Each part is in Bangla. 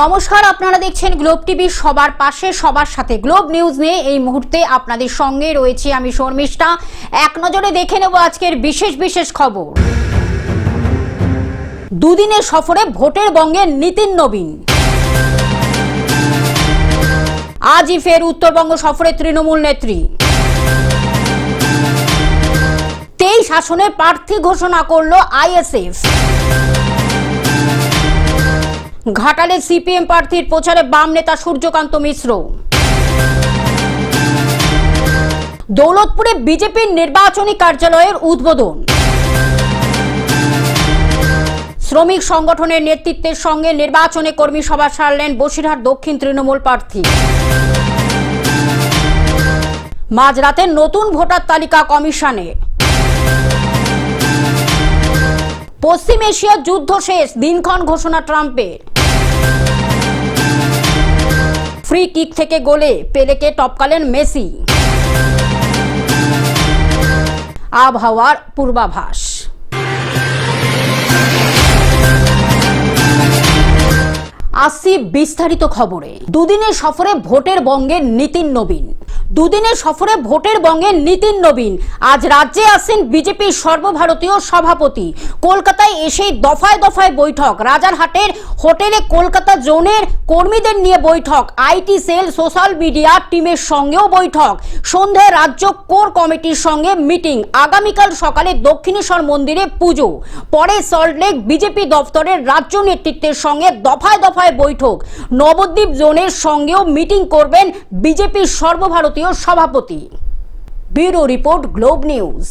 নমস্কার, আপনারা দেখছেন গ্লোব টিভি, সবার পাশে সবার সাথে। গ্লোব নিউজ নিয়ে এই মুহূর্তে আপনাদের সঙ্গে রয়েছে আমি শর্মিষ্ঠা। এক নজরে দেখে নেব আজকের বিশেষ খবর। দুদিনের সফরে ভোটের বঙ্গে নীতিন নবীন। আজই ফের উত্তরবঙ্গ সফরে তৃণমূল নেত্রী। 23 আসনে প্রার্থী ঘোষণা করল আইএসএফ। ঘাটালে সিপিএম প্রার্থীর প্রচারে বাম নেতা সূর্যকান্ত মিশ্র। দৌলতপুরে বিজেপির নির্বাচনী কার্যালয়ের উদ্বোধন। শ্রমিক সংগঠনের নেতৃত্বের সঙ্গে নির্বাচনে কর্মী সভা সারলেন বসিরহাট দক্ষিণ তৃণমূল প্রার্থী। মাঝরাতে নতুন ভোটার তালিকা কমিশনে। পশ্চিম এশিয়ার যুদ্ধ শেষ, দিনক্ষণ ঘোষণা ট্রাম্পের। ফ্রি কিক থেকে গোলে পেলেকে টপকালেন মেসি। আবহাওয়ার পূর্বাভাস। আসছি বিস্তারিত খবরে। দুদিনের সফরে ভোটের বঙ্গে নীতিন নবীন। দুদিনের সফরে ভোটের বঙ্গে নীতিন নবীন আজ রাজ্যে আসেন বিজেপির সর্বভারতীয় সভাপতি। কলকাতায় এসেই দফায় বৈঠক। রাজারহাটের হোটেলে কলকাতা জোনের কর্মীদের নিয়ে বৈঠক। আইটি সেল, সোশ্যাল মিডিয়া টিমের সঙ্গেও বৈঠক। সন্ধ্যায় রাজ্য কোর কমিটির সঙ্গে মিটিং। আগামীকাল সকালে দক্ষিণেশ্বর মন্দিরে পুজো। পরে সল্টলেক বিজেপি দপ্তরের রাজ্য নেতৃত্বের সঙ্গে দফায় বৈঠক। নবদ্বীপ জোনের সঙ্গেও মিটিং করবেন বিজেপির সর্বভারতীয় সভাপতি। Bureau report, globe news.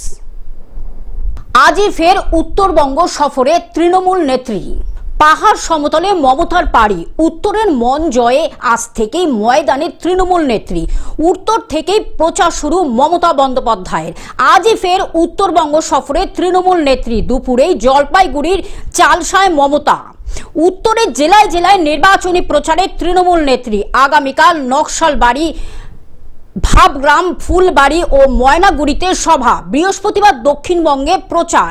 আজই ফের উত্তরবঙ্গ সফরে তৃণমূল নেত্রী। পাহাড় সমতলে মমতার পাড়ি। উত্তরের মন জয়ে আজ থেকেই ময়দানে তৃণমূল নেত্রী। উত্তর থেকেই প্রচার শুরু মমতা বন্দ্যোপাধ্যায়ের। আজই ফের উত্তরবঙ্গ সফরে তৃণমূল নেত্রী। দুপুরেই জলপাইগুড়ির চালসায় মমতা। উত্তরের জেলায় নির্বাচনী প্রচারে তৃণমূল নেত্রী। আগামীকাল নকশালবাড়ি, ভাবগ্রাম, ফুলবাড়ি ও ময়নাগুড়িতে সভা। বৃহস্পতিবার দক্ষিণবঙ্গে প্রচার।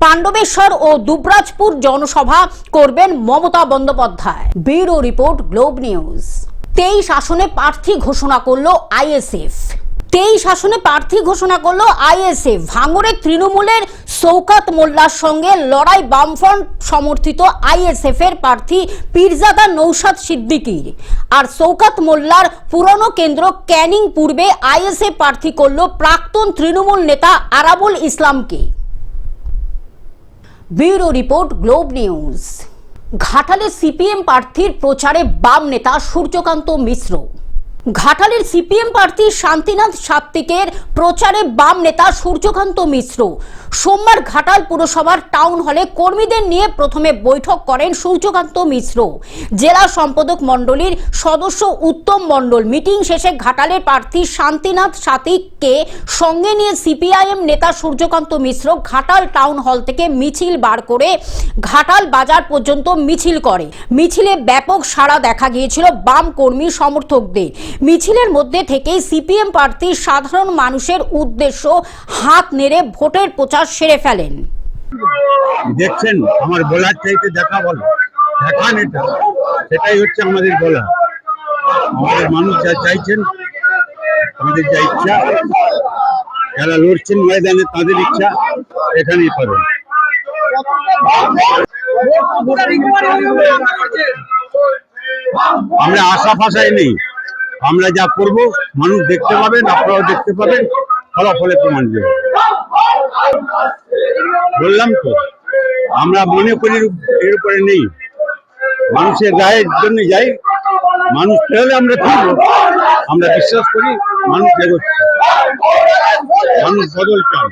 পাণ্ডবেশ্বর ও দুবরাজপুর জনসভা করবেন Mamata Bandyopadhyay. Bureau report, globe news. 23 আসনে প্রার্থী ঘোষণা করলো আইএসএফ। 23 আসনে প্রার্থী ঘোষণা করলো আইএসএফ। ভাঙড়ে তৃণমূলের শওকত মোল্লার সঙ্গে লড়াই বামফ্রন্ট সমর্থিত আইএসএফ এর প্রার্থী পীরজাদা নৌশাদ সিদ্দিকীর। আর শওকত মোল্লার পুরনো কেন্দ্র ক্যানিং পূর্বে আইএসএফ প্রার্থী করলো প্রাক্তন তৃণমূল নেতা আরাবুল ইসলামকে। Bureau report, globe news. ঘাটালে সিপিএম প্রার্থীর প্রচারে বাম নেতা সূর্যকান্ত মিশ্র। ঘাটালের সিপিএম প্রার্থী শান্তিনাথ সাত্ত্বিকের প্রচারে বাম নেতা সূর্যকান্ত মিশ্র। সোমবার ঘাটাল পুরসভার টাউন হলে কর্মীদের নিয়ে প্রথমে বৈঠক করেন সূর্যকান্ত মিশ্র। জেলা সম্পাদক মণ্ডলীর সদস্য উত্তম মণ্ডল। মিটিং শেষে ঘাটালের প্রার্থী শান্তিনাথ সাত্ত্বিককে সঙ্গে নিয়ে সিপিআইএম নেতা সূর্যকান্ত মিশ্র ঘাটাল টাউন হল থেকে মিছিল বার করে ঘাটাল বাজার পর্যন্ত মিছিল করে। মিছিলে ব্যাপক সাড়া দেখা গিয়েছিল বাম কর্মী সমর্থকদের। মিছিলের মধ্যে থেকেই সিপিএম প্রার্থী সাধারণ মানুষের উদ্দেশ্য হাত নেড়ে ভোটের প্রচার সেরে ফেলেন। দেখছেন আমার বলার চাইতে দেখা বল দেখান, সেটাই হচ্ছে আমাদের বলা। আমাদের মানুষ যা চাইছেন, আমাদের যা ইচ্ছা, যারা লড়ছেন ময়দানে তাদের ইচ্ছা এখানেই পাবেন। আমরা আশা ফাশায় নেই। আমরা যা করব মানুষ দেখতে পাবেন, আপনারাও দেখতে পাবেন, ফলাফলে প্রমাণ দেবে। বললাম তো, আমরা মনে করি এর উপরে নেই, মানুষের রায়ের জন্য যাই। মানুষ পেলে আমরা ফিরবো। আমরা বিশ্বাস করি মানুষ এগোচ্ছে, মানুষ বদল চান।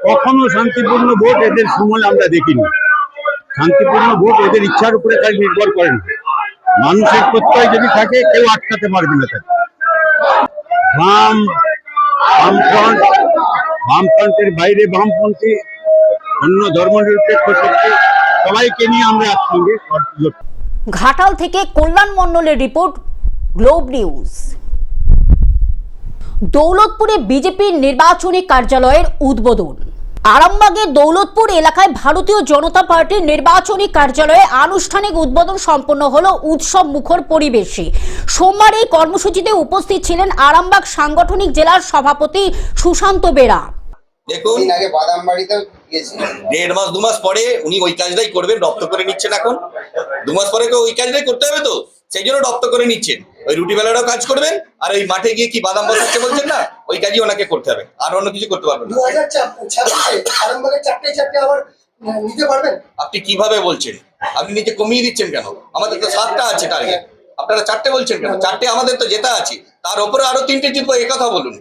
কখনো শান্তিপূর্ণ ভোট এদের সময় আমরা দেখিনি। শান্তিপূর্ণ ভোট এদের ইচ্ছার উপরে তাই নির্ভর করেন। মানুষের প্রত্যয় যদি থাকে কেউ আটকাতে পারবে না তাকে। বামফ্রন্টের বাইরে বামপন্থী, অন্য ধর্মনিরপেক্ষ শক্তি, সবাইকে নিয়ে আমরা একসঙ্গে। ঘাটাল থেকে কল্যাণ মণ্ডলের রিপোর্ট, গ্লোব নিউজ। দৌলতপুরে বিজেপির নির্বাচনী কার্যালয়ের উদ্বোধন। আরামবাগের দৌলতপুর এলাকায় ভারতীয় জনতা পার্টির নির্বাচনী কার্যালয়ে আনুষ্ঠানিক উদ্বোধন সম্পন্ন হলো উৎসব মুখর পরিবেশে। সোমবার এই কর্মসূচিতে উপস্থিত ছিলেন আরামবাগ সাংগঠনিক জেলার সভাপতি সুশান্ত বেরা। দেখুন, আগে বাদামবাড়িতে গিয়েছিলেন, 1.5 মাস 2 মাস পরে উনি ওই কাজটাই করবেন, রপ্ত করে নিচ্ছেন। এখন 2 মাস পরে ওই কাজটাই করতে হবে, তো সেই জন্য রপ্ত করে নিচ্ছেন। ওই রুটি বেলাটাও কাজ করবেন, আর ওই মাঠে গিয়ে কি বাদাম বসাচ্ছে বলছেন না, ওই কাজই ওনাকে করতে হবে, আর অন্য কিছু করতে পারবেন না। 2026 আরামবাগের চারটে আবার নিতে পারবেন? আপনি কিভাবে বলছেন? আপনি নিজে কমিয়ে দিচ্ছেন কেন? আমাদের তো 7টা আছে টার্গেট, আপনারা 4টে বলছেন কেন? 4টে আমাদের তো জেতা আছে, তার উপরে আরো 3টে জিতবো, এই কথা বলুন।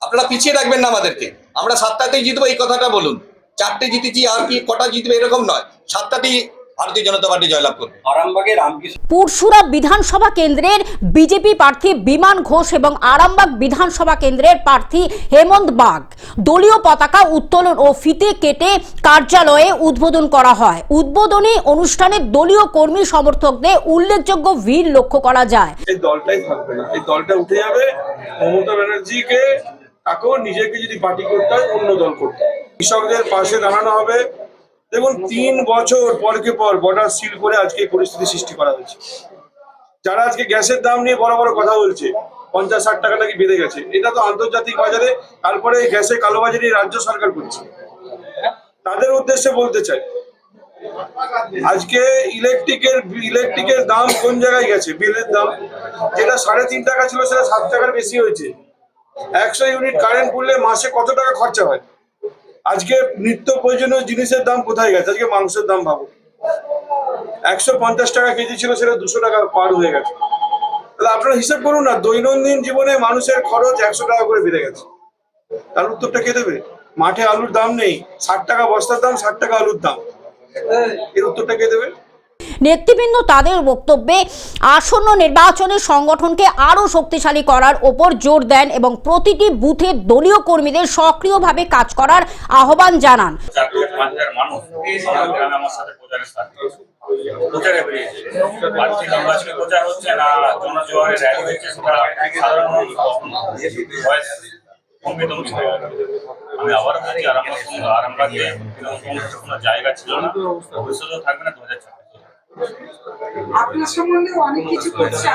আপনারা পিছিয়ে রাখবেন না আমাদেরকে, আমরা 7টাতেই জিতবো এই কথাটা বলুন। 4টে জিতেছি, আর কি কটা জিতবে এরকম নয়, 7টাতেই ভারতীয় জনতা পার্টি জয়লাভ করবে। আরামবাগের রামকৃষ্ণ পুরসুরা বিধানসভা কেন্দ্রের বিজেপি প্রার্থী বিমান ঘোষ এবং আরামবাগ বিধানসভা কেন্দ্রের প্রার্থী হেমন্ত বাগ দলীয় পতাকা উত্তোলন ও ফিতে কেটে কার্যালয়ে উদ্বোধন করা হয়। উদ্বোধনী অনুষ্ঠানে দলীয় কর্মী সমর্থকদের উল্লেখযোগ্য ভিড় লক্ষ্য করা যায়। এই দলটাই থাকবে না, এই দলটা উঠে যাবে। মমতা ব্যানার্জিকে তাকেও নিজেকে যদি পার্টি করতে হয়, অন্য দল করতে হয়। কৃষকদের পাশে দাঁড়ানো হবে। দেখুন, 3 বছর পরকে পর বর্ডার সিল করে আজকে এই পরিস্থিতি সৃষ্টি করা হয়েছে। যারা আজকে গ্যাসের দাম নিয়ে বড় বড় কথা বলছে, 50-60 টাকা নাকি বেড়ে গেছে, এটা তো আন্তর্জাতিক বাজারে, তারপরে গ্যাসে কালোবাজারি রাজ্য সরকার করছে। তাদের উদ্দেশ্যে বলতে চাই, আজকে ইলেকট্রিকের দাম কোন জায়গায় গেছে? বিলের দাম যেটা 3.5 টাকা ছিল, সেটা 7 টাকার বেশি হয়েছে। 100 ইউনিট কারেন্ট পুড়লে মাসে কত টাকা খরচা হয়? আজকে নিত্য প্রয়োজনীয় জিনিসের দাম কোথায় গেছে? আজকে মাংসের দাম ভাবো, 150 টাকা কেজি ছিল, সেটা 200 টাকা পার হয়ে গেছে। তাহলে আপনারা হিসাব করুন না, দৈনন্দিন জীবনে মানুষের খরচ 100 টাকা করে বেড়ে গেছে। তার উত্তরটা কে দেবে? মাঠে আলুর দাম নেই, 60 টাকা বস্তার দাম, 60 টাকা আলুর দাম, এর উত্তরটা কে দেবে? নেতৃবৃন্দ তাদের বক্তব্যে আসন্ন নির্বাচনে সংগঠনকে আরো শক্তিশালী করার ওপর জোর দেন এবং প্রতিটি বুথে দলীয় কর্মীদের সক্রিয়ভাবে কাজ করার আহ্বান জানান। আমি আবার বলছি, আরামবাগে কোনো জায়গা ছিল না, ভবিষ্যতেও থাকবে না। 2026 আপনার সম্বন্ধে অনেক কিছু করছে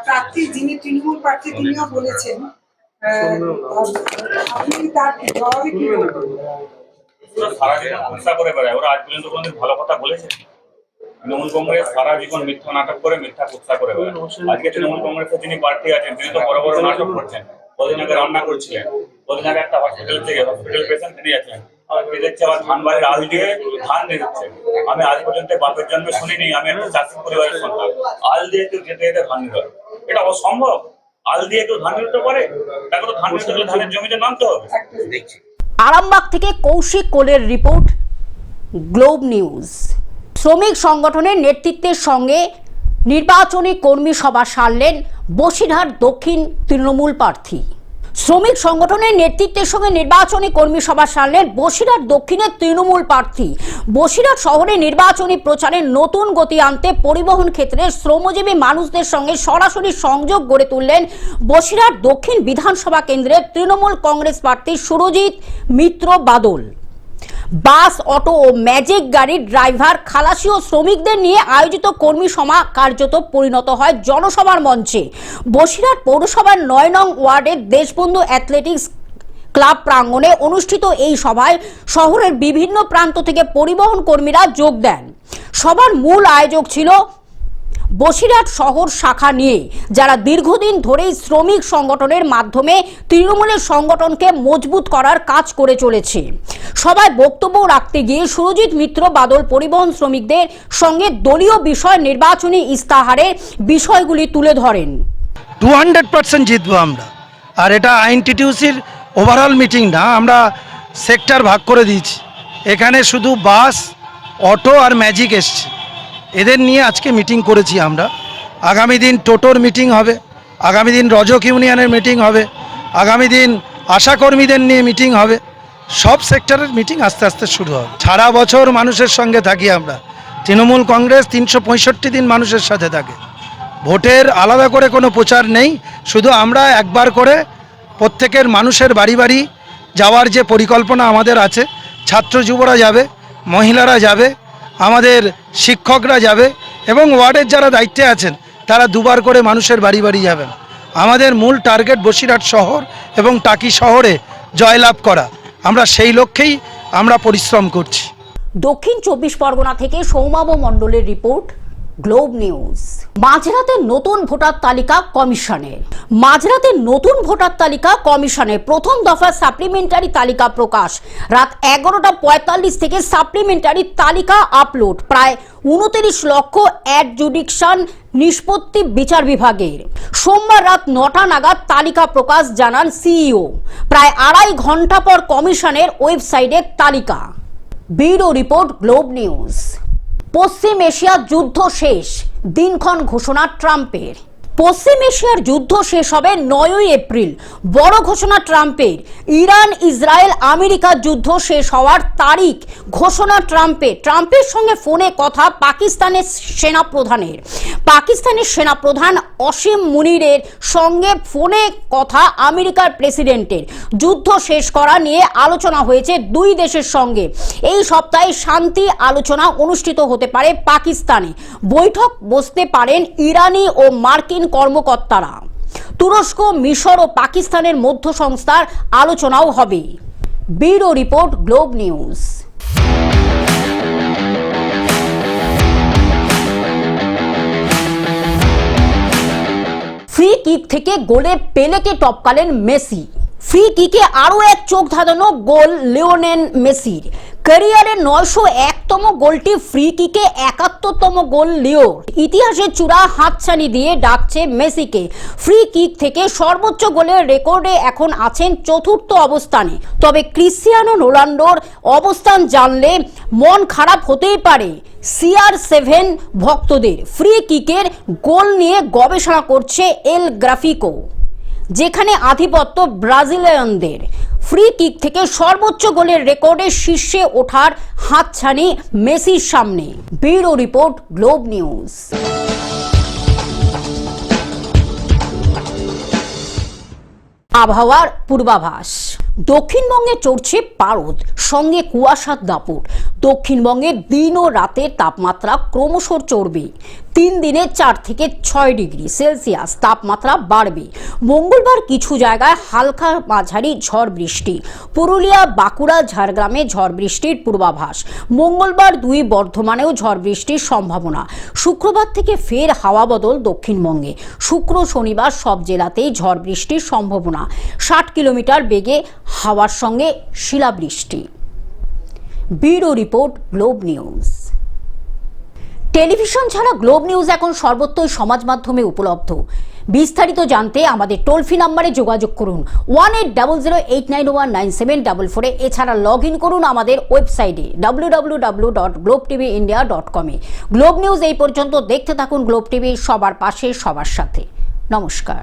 প্রার্থী, যিনি তৃণমূল প্রার্থী, তিনিও বলেছেন। আপনি তার জবাবে কি বলবেন? সারা জীবন মিথ্যা করে বেড়ায়, ওরা আজ পর্যন্ত কোনোদিন ভালো কথা বলেছে? তৃণমূল কংগ্রেস সারা জীবন মিথ্যা নাটক করে, মিথ্যা কুৎসা করে বেড়ায়। আজকে তৃণমূল কংগ্রেসের যিনি প্রার্থী আছেন, তিনি তো বড় বড় নাটক করছেন। কদিন আগে রান্না করছিলেন, কদিন আগে একটা হসপিটাল পেশেন্ট নিয়ে যাচ্ছেন, দেখছি আবার ধান বাড়ির আল দিয়ে ধান নিয়ে যাচ্ছে। আমি আজ পর্যন্ত বাপের জন্মে শুনিনি, আমি একটা চাষি পরিবারের সন্তান, আল দিয়ে কেউ যেতে যেতে ধান নিতে হবে, এটা অসম্ভব। আল দিয়ে কেউ ধান নিতে পারে? তাকে তো ধান নিতে হলে ধানের জমিতে নামতে হবে। দেখছি আরামবাগ থেকে কৌশিক কোলের রিপোর্ট, গ্লোব নিউজ। শ্রমিক সংগঠনের নেতৃত্বের সঙ্গে নির্বাচনী কর্মী সভা সারলেন বসিরহাট দক্ষিণ তৃণমূল প্রার্থী। শ্রমিক সংগঠনের নেতৃত্বের সঙ্গে নির্বাচনী কর্মী সভা সারলেন বসিরহাট দক্ষিণের তৃণমূল প্রার্থী। বসিরহাট শহরে নির্বাচনী প্রচারে নতুন গতি আনতে পরিবহন ক্ষেত্রে শ্রমজীবী মানুষদের সঙ্গে সরাসরি সংযোগ গড়ে তুললেন বসিরহাট দক্ষিণ বিধানসভা কেন্দ্রের তৃণমূল কংগ্রেস প্রার্থী সুরজিৎ মিত্র বাদল। বাস, অটো ও ম্যাজিক গাড়ির ড্রাইভার, খালাসি ও শ্রমিকদের নিয়ে আয়োজিত কর্মী সভা কার্যত পরিণত হয় জনসভার মঞ্চে। বসিরহাট পৌরসভার 9 নং ওয়ার্ডের দেশবন্ধু অ্যাথলেটিক্স ক্লাব প্রাঙ্গণে অনুষ্ঠিত এই সভায় শহরের বিভিন্ন প্রান্ত থেকে পরিবহন কর্মীরা যোগ দেন। সভার মূল আয়োজক ছিল বসিরহাট শহর শাখা নিয়ে, যারা দীর্ঘদিন ধরেই শ্রমিক সংগঠনের মাধ্যমে তৃণমূলের সংগঠনকে মজবুত করার কাজ করে চলেছে। সবাই বক্তব্য রাখতে গিয়ে সুরজিৎ মিত্র বাদল পরিবহন শ্রমিকদের সঙ্গে দলীয় বিষয় নির্বাচনী ইস্তাহারের বিষয়গুলি তুলে ধরেন। 200% জিতবো আমরা। আর এটা আইএনটিটিউসির ওভারঅল মিটিং না, আমরা সেক্টর ভাগ করে দিয়েছি। এখানে শুধু বাস, অটো আর ম্যাজিক এসছে, এদের নিয়ে আজকে মিটিং করেছি আমরা। আগামী দিন টোটোর মিটিং হবে, আগামী দিন রজক ইউনিয়নের মিটিং হবে, আগামী দিন আশাকর্মীদের নিয়ে মিটিং হবে। সব সেক্টরের মিটিং আস্তে আস্তে শুরু হবে। সারা বছর মানুষের সঙ্গে থাকি আমরা। তৃণমূল কংগ্রেস 365 দিন মানুষের সাথে থাকে। ভোটের আলাদা করে কোনো প্রচার নেই, শুধু আমরা একবার করে প্রত্যেকের মানুষের বাড়ি বাড়ি যাওয়ার যে পরিকল্পনা আমাদের আছে, ছাত্র যুবরা যাবে, মহিলারা যাবে, আমাদের শিক্ষকরা যাবে এবং ওয়ার্ডের যারা দায়িত্বে আছেন তারা দুবার করে মানুষের বাড়ি বাড়ি যাবেন। আমাদের মূল টার্গেট বসিরহাট শহর এবং টাকি শহরে জয়লাভ করা। আমরা সেই লক্ষ্যেই আমরা পরিশ্রম করছি। দক্ষিণ 24 পরগনা থেকে সৌমাব মণ্ডলের রিপোর্ট, গ্লোব নিউজ। মাঝরাতে নতুন ভোটার তালিকা কমিশনের। মাঝরাতে নতুন ভোটার তালিকা কমিশনের প্রথম দফা সাপ্লিমেন্টারি তালিকা প্রকাশ। রাত 11:45 থেকে সাপ্লিমেন্টারি তালিকা আপলোড। প্রায় 29 লক্ষ অ্যাডজুডিকশন নিষ্পত্তি বিচার বিভাগের। সোমবার রাত 9টা নাগাদ তালিকা প্রকাশ, জানান সিইও। প্রায় 2.5 ঘন্টা পর কমিশনের ওয়েবসাইটে তালিকা। Bureau report, globe news. পশ্চিম এশিয়ার যুদ্ধ শেষ, দিনক্ষণ ঘোষণা ট্রাম্পের। পশ্চিম এশিয়ার যুদ্ধ শেষ হবে 9ই এপ্রিল, বড় ঘোষণা ট্রাম্পের। ইরান, ইসরায়েল, আমেরিকার যুদ্ধ শেষ হওয়ার তারিখ ঘোষণা ট্রাম্পের। ট্রাম্পের সঙ্গে ফোনে কথা পাকিস্তানের সেনাপ্রধানের। পাকিস্তানের সেনাপ্রধান অসীম মুনিরের সঙ্গে ফোনে কথা আমেরিকার প্রেসিডেন্টের। যুদ্ধ শেষ করা নিয়ে আলোচনা হয়েছে দুই দেশের সঙ্গে। এই সপ্তাহে শান্তি আলোচনা অনুষ্ঠিত হতে পারে পাকিস্তানে। বৈঠক বসতে পারেন ইরানি ও মার্কিন কর্মকর্তারা। তুরস্ক, মিশর ও পাকিস্তানের মধ্য সংস্থার আলোচনাও হবে। Bureau report, globe news. Free kick থেকে গোলে পেলেকে টপকালেন মেসি। ফ্রি কিকে আরও এক চোখ ধাঁধানো গোল লিওনেল মেসির। ক্যারিয়ারের 901তম গোলটি ফ্রি কিকে 71তম গোল লিওর। ইতিহাসের চূড়া হাতছানি দিয়ে ডাকছে মেসিকে। ফ্রি কিক থেকে সর্বোচ্চ গোলের রেকর্ডে এখন আছেন 4র্থ অবস্থানে। তবে ক্রিশ্চিয়ানো রোনাল্ডোর অবস্থান জানলে মন খারাপ হতেই পারে CR7 ভক্তদের। ফ্রি কিকের গোল নিয়ে গবেষণা করছে এল গ্রাফিকো, যেখানে আধিপত্য ব্রাজিলিয়ানদের। ফ্রি কিক থেকে সর্বোচ্চ গোলের রেকর্ডে শীর্ষে ওঠার হাতছানি মেসির সামনে। Bureau report, globe news. আবহাওয়ার পূর্বাভাস। দক্ষিণবঙ্গে চড়ছে পারদ, সঙ্গে কুয়াশার দাপট। দক্ষিণবঙ্গে দিন ও রাতের তাপমাত্রা ক্রমশ চড়বে। 3 দিনে 4 থেকে 6 ডিগ্রি সেলসিয়াস তাপমাত্রা বাড়বে। মঙ্গলবার কিছু জায়গায় হালকা মাঝারি ঝড় বৃষ্টি। পুরুলিয়া, বাঁকুড়া, ঝাড়গ্রামে ঝড় বৃষ্টির পূর্বাভাস। মঙ্গলবার 2 বর্ধমানেও ঝড় বৃষ্টির সম্ভাবনা। শুক্রবার থেকে ফের হাওয়া বদল দক্ষিণবঙ্গে। শুক্র, শনিবার সব জেলাতেই ঝড় বৃষ্টির সম্ভাবনা। 60 কিলোমিটার বেগে হাওয়ার সঙ্গে শিলাবৃষ্টি। Bureau report, globe news. Television ছাড়া গ্লোব নিউজ এখন সর্বত্রই সমাজ মাধ্যমে উপলব্ধ। বিস্তারিত জানতে আমাদের টোল ফ্রি নম্বরে যোগাযোগ করুন 180089197444। এছাড়া লগ ইন করুন আমাদের ওয়েবসাইটে www.globetvindia.com। গ্লোব নিউজ এই পর্যন্ত দেখতে থাকুন। গ্লোব টিভি, সবার পাশে সবার সাথে। নমস্কার।